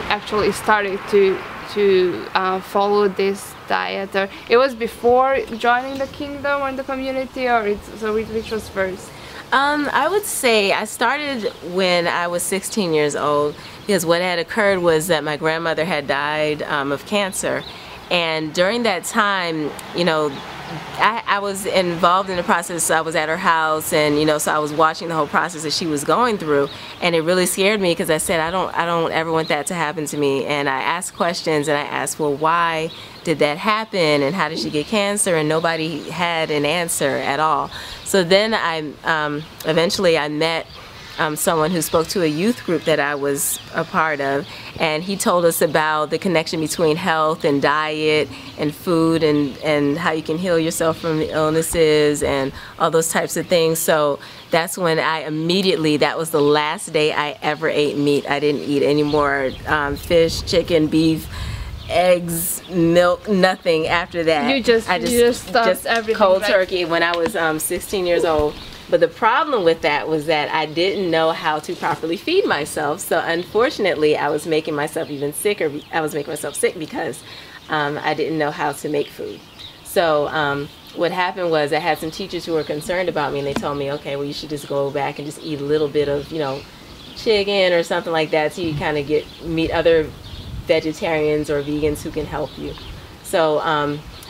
actually started to follow this diet? Or it was before joining the kingdom or the community, or which was first? I would say I started when I was 16 years old, because what had occurred was that my grandmother had died of cancer, and during that time, you know, I was involved in the process. I was at her house, and you know, so I was watching the whole process that she was going through, and it really scared me, because I said, I don't ever want that to happen to me. And I asked questions, and I asked, well, why did that happen, and how did she get cancer? And nobody had an answer at all. So then eventually I met someone who spoke to a youth group that I was a part of, and he told us about the connection between health and diet and food, and how you can heal yourself from illnesses and all those types of things. So that's when that was the last day I ever ate meat. I didn't eat any more fish, chicken, beef, eggs, milk, nothing after that. You just stopped everything, cold right? turkey when I was 16 years old. But the problem with that was that I didn't know how to properly feed myself. So unfortunately, I was making myself even sicker. I was making myself sick because I didn't know how to make food. So what happened was I had some teachers who were concerned about me, and they told me, okay, well, you should just go back and just eat a little bit of, you know, chicken or something like that, so you kind of meet other vegetarians or vegans who can help you. So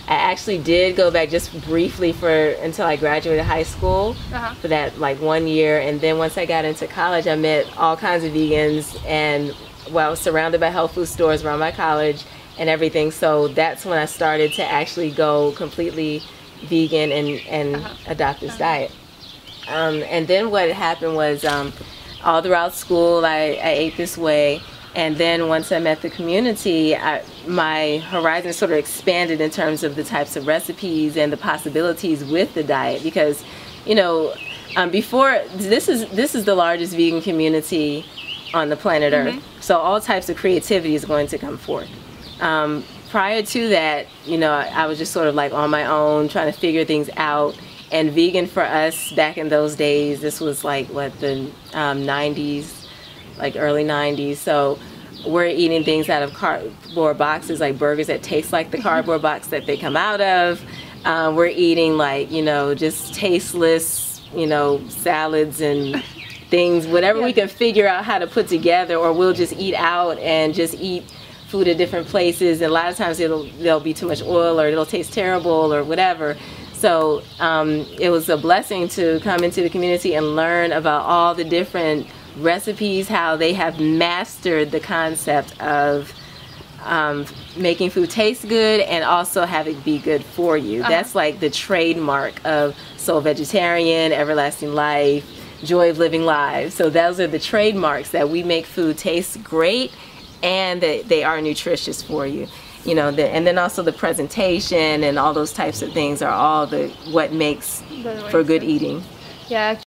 I actually did go back just briefly until I graduated high school for that like 1 year, and then once I got into college, I met all kinds of vegans, and well, I was surrounded by health food stores around my college and everything. So that's when I started to actually go completely vegan and adopt this diet. And then what happened was all throughout school I ate this way. And then once I met the community, my horizon sort of expanded in terms of the types of recipes and the possibilities with the diet, because, you know, before this is the largest vegan community on the planet Earth. So all types of creativity is going to come forth. Prior to that, you know, I was just sort of like on my own trying to figure things out. And vegan for us back in those days, this was like what, the 90s. Like early 90s, so we're eating things out of cardboard boxes, like burgers that taste like the cardboard box that they come out of. We're eating like, you know, just tasteless, you know, salads and things, whatever we can figure out how to put together, or we'll just eat out and just eat food at different places, and a lot of times there'll be too much oil, or it'll taste terrible, or whatever. So it was a blessing to come into the community and learn about all the different recipes, how they have mastered the concept of making food taste good and also have it be good for you. That's like the trademark of Soul Vegetarian, Everlasting Life, Joy of Living Lives. So those are the trademarks, that we make food taste great and that they are nutritious for you. You know, and then also the presentation and all those types of things are all what makes for good eating. Yeah.